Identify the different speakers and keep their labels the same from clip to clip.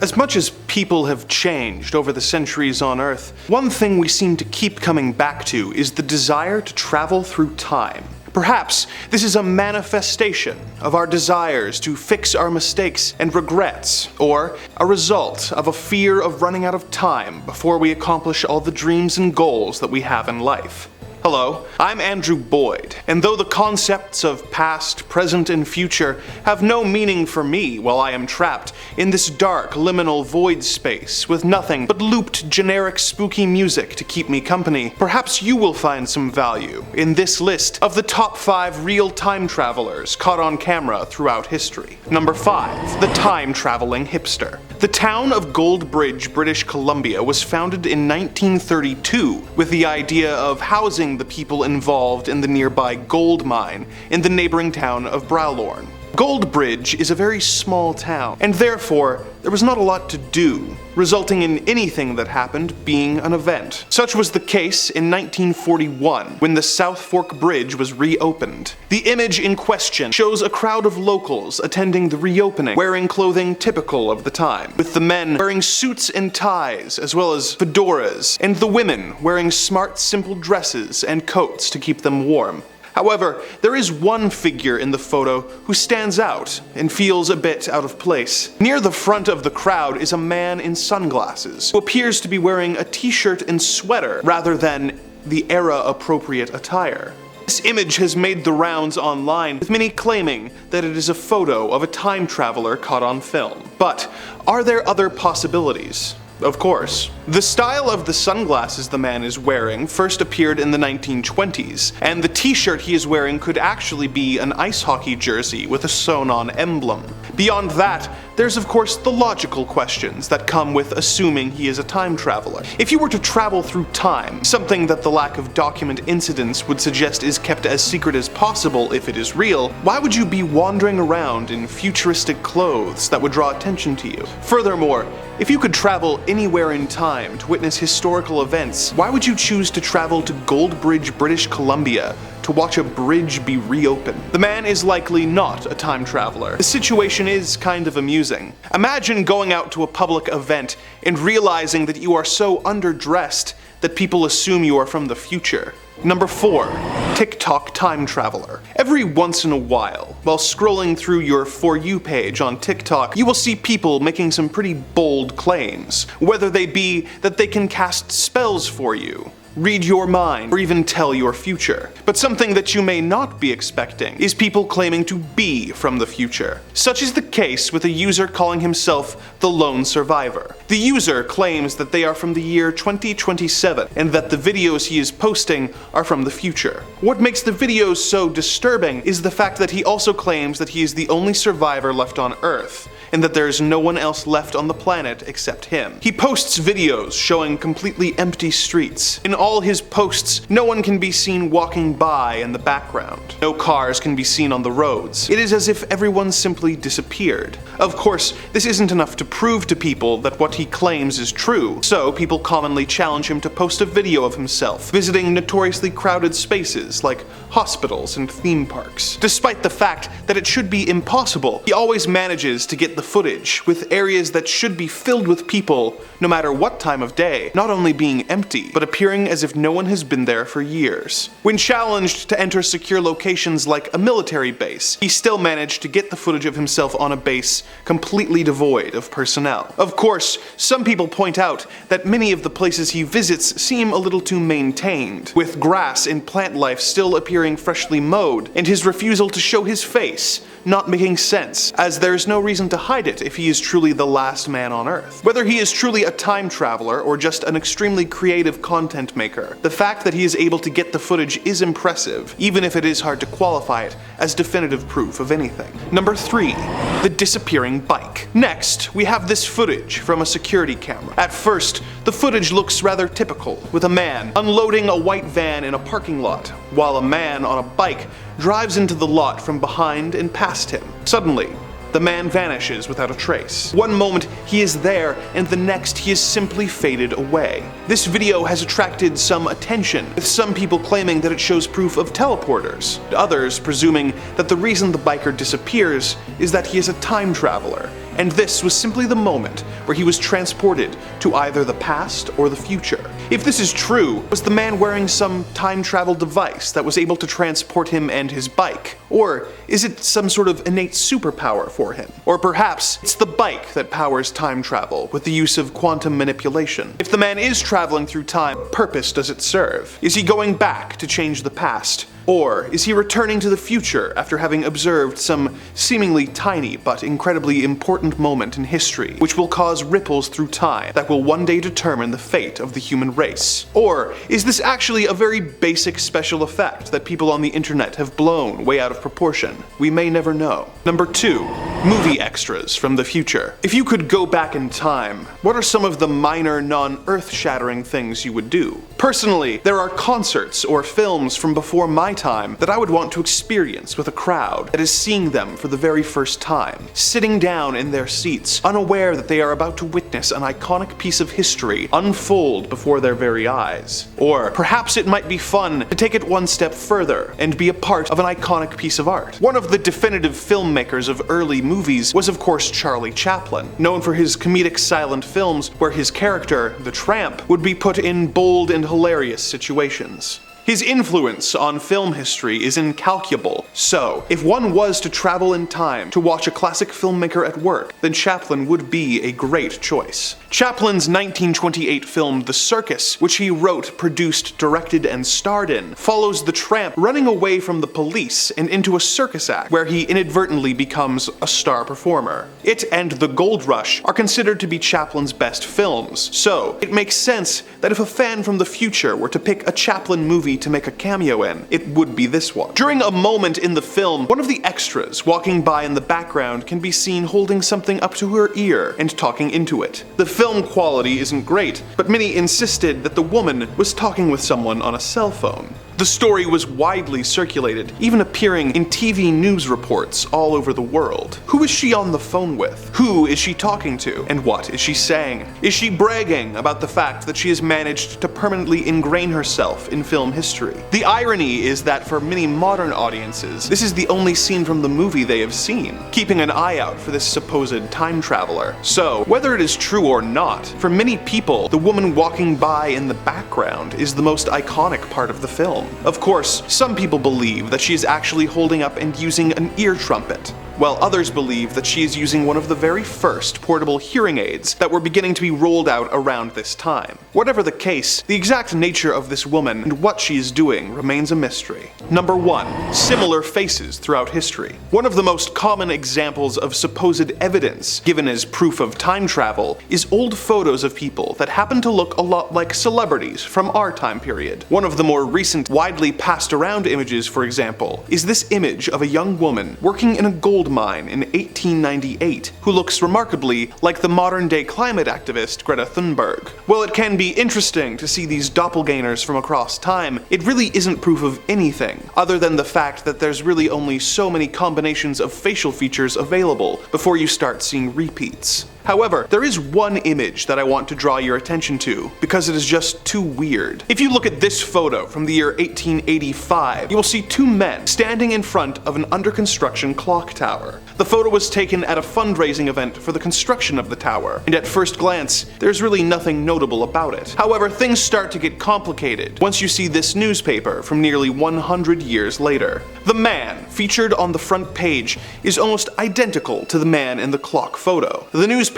Speaker 1: As much as people have changed over the centuries on Earth, one thing we seem to keep coming back to is the desire to travel through time. Perhaps this is a manifestation of our desires to fix our mistakes and regrets, or a result of a fear of running out of time before we accomplish all the dreams and goals that we have in life. Hello, I'm Andrew Boyd, and though the concepts of past, present, and future have no meaning for me while I am trapped in this dark, liminal void space with nothing but looped, generic, spooky music to keep me company, perhaps you will find some value in this list of the top 5 real time travelers caught on camera throughout history. Number 5. The time-traveling hipster. The town of Goldbridge, British Columbia was founded in 1932 with the idea of housing the people involved in the nearby gold mine in the neighboring town of Browlorne. Goldbridge is a very small town, and therefore there was not a lot to do, resulting in anything that happened being an event. Such was the case in 1941, when the South Fork Bridge was reopened. The image in question shows a crowd of locals attending the reopening, wearing clothing typical of the time, with the men wearing suits and ties, as well as fedoras, and the women wearing smart, simple dresses and coats to keep them warm. However, there is one figure in the photo who stands out and feels a bit out of place. Near the front of the crowd is a man in sunglasses, who appears to be wearing a t-shirt and sweater rather than the era-appropriate attire. This image has made the rounds online, with many claiming that it is a photo of a time traveler caught on film. But are there other possibilities? Of course. The style of the sunglasses the man is wearing first appeared in the 1920s, and the t-shirt he is wearing could actually be an ice hockey jersey with a sewn-on emblem. Beyond that, there's of course the logical questions that come with assuming he is a time traveler. If you were to travel through time, something that the lack of document incidents would suggest is kept as secret as possible if it is real, why would you be wandering around in futuristic clothes that would draw attention to you? Furthermore, if you could travel anywhere in time to witness historical events, why would you choose to travel to Goldbridge, British Columbia to watch a bridge be reopened? The man is likely not a time traveler. The situation is kind of amusing. Imagine going out to a public event and realizing that you are so underdressed that people assume you are from the future. Number 4. TikTok time traveler. Every once in a while scrolling through your For You page on TikTok, you will see people making some pretty bold claims, whether they be that they can cast spells for you, read your mind, or even tell your future. But something that you may not be expecting is people claiming to be from the future. Such is the case with a user calling himself the Lone Survivor. The user claims that they are from the year 2027 and that the videos he is posting are from the future. What makes the videos so disturbing is the fact that he also claims that he is the only survivor left on Earth, and that there is no one else left on the planet except him. He posts videos showing completely empty streets. In all his posts, no one can be seen walking by in the background. No cars can be seen on the roads. It is as if everyone simply disappeared. Of course, this isn't enough to prove to people that what he claims is true, so people commonly challenge him to post a video of himself visiting notoriously crowded spaces like hospitals and theme parks. Despite the fact that it should be impossible, he always manages to get the footage, with areas that should be filled with people no matter what time of day, not only being empty, but appearing as if no one has been there for years. When challenged to enter secure locations like a military base, he still managed to get the footage of himself on a base completely devoid of personnel. Of course, some people point out that many of the places he visits seem a little too maintained, with grass and plant life still appearing freshly mowed, and his refusal to show his face not making sense, as there is no reason to hide it if he is truly the last man on Earth. Whether he is truly a time traveler or just an extremely creative content maker, the fact that he is able to get the footage is impressive, even if it is hard to qualify it as definitive proof of anything. Number 3. The disappearing bike. Next, we have this footage from a security camera. At first, the footage looks rather typical, with a man unloading a white van in a parking lot, while a man on a bike drives into the lot from behind and past him. Suddenly, the man vanishes without a trace. One moment he is there, and the next he is simply faded away. This video has attracted some attention, with some people claiming that it shows proof of teleporters, others presuming that the reason the biker disappears is that he is a time traveler, and this was simply the moment where he was transported to either the past or the future. If this is true, was the man wearing some time travel device that was able to transport him and his bike? Or is it some sort of innate superpower for him? Or perhaps it's the bike that powers time travel with the use of quantum manipulation? If the man is traveling through time, what purpose does it serve? Is he going back to change the past? Or is he returning to the future after having observed some seemingly tiny but incredibly important moment in history, which will cause ripples through time that will one day determine the fate of the human race? Or is this actually a very basic special effect that people on the internet have blown way out of proportion? We may never know. Number 2. Movie extras from the future. If you could go back in time, what are some of the minor, non-earth-shattering things you would do? Personally, there are concerts or films from before my time that I would want to experience with a crowd that is seeing them for the very first time, sitting down in their seats, unaware that they are about to witness an iconic piece of history unfold before their very eyes. Or perhaps it might be fun to take it one step further and be a part of an iconic piece of art. One of the definitive filmmakers of early movies was of course Charlie Chaplin, known for his comedic silent films where his character, the tramp, would be put in bold and hilarious situations. His influence on film history is incalculable, so if one was to travel in time to watch a classic filmmaker at work, then Chaplin would be a great choice. Chaplin's 1928 film The Circus, which he wrote, produced, directed, and starred in, follows the tramp running away from the police and into a circus act where he inadvertently becomes a star performer. It and The Gold Rush are considered to be Chaplin's best films, so it makes sense that if a fan from the future were to pick a Chaplin movie to make a cameo in, it would be this one. During a moment in the film, one of the extras walking by in the background can be seen holding something up to her ear and talking into it. The film quality isn't great, but many insisted that the woman was talking with someone on a cell phone. The story was widely circulated, even appearing in TV news reports all over the world. Who is she on the phone with? Who is she talking to? And what is she saying? Is she bragging about the fact that she has managed to permanently ingrain herself in film history? The irony is that for many modern audiences, this is the only scene from the movie they have seen, keeping an eye out for this supposed time traveler. So, whether it is true or not, for many people, the woman walking by in the background is the most iconic part of the film. Of course, some people believe that she is actually holding up and using an ear trumpet, while others believe that she is using one of the very first portable hearing aids that were beginning to be rolled out around this time. Whatever the case, the exact nature of this woman and what she is doing remains a mystery. Number 1. Similar faces throughout history. One of the most common examples of supposed evidence given as proof of time travel is old photos of people that happen to look a lot like celebrities from our time period. One of the more recent, widely passed around images, for example, is this image of a young woman working in a gold mine in 1898 who looks remarkably like the modern-day climate activist Greta Thunberg. While it can be interesting to see these doppelgangers from across time, it really isn't proof of anything, other than the fact that there's really only so many combinations of facial features available before you start seeing repeats. However, there is one image that I want to draw your attention to, because it is just too weird. If you look at this photo from the year 1885, you will see two men standing in front of an under-construction clock tower. The photo was taken at a fundraising event for the construction of the tower, and at first glance, there's really nothing notable about it. However, things start to get complicated once you see this newspaper from nearly 100 years later. The man featured on the front page is almost identical to the man in the clock photo. The newspaper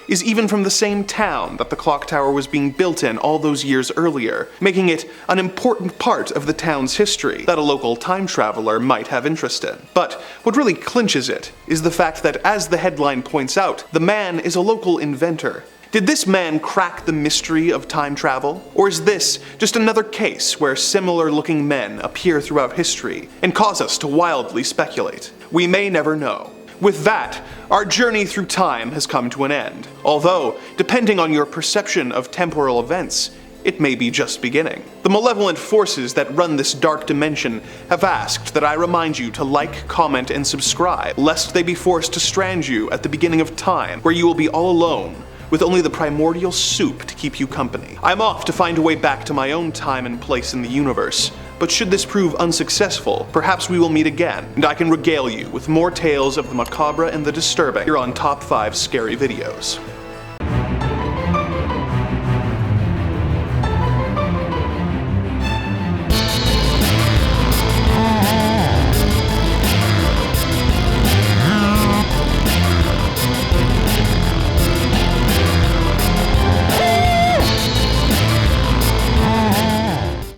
Speaker 1: is even from the same town that the clock tower was being built in all those years earlier, making it an important part of the town's history that a local time traveler might have interest in. But what really clinches it is the fact that, as the headline points out, the man is a local inventor. Did this man crack the mystery of time travel? Or is this just another case where similar-looking men appear throughout history and cause us to wildly speculate? We may never know. With that, our journey through time has come to an end. Although, depending on your perception of temporal events, it may be just beginning. The malevolent forces that run this dark dimension have asked that I remind you to like, comment, and subscribe, lest they be forced to strand you at the beginning of time, where you will be all alone, with only the primordial soup to keep you company. I'm off to find a way back to my own time and place in the universe, but should this prove unsuccessful, perhaps we will meet again, and I can regale you with more tales of the macabre and the disturbing here on Top 5 Scary Videos.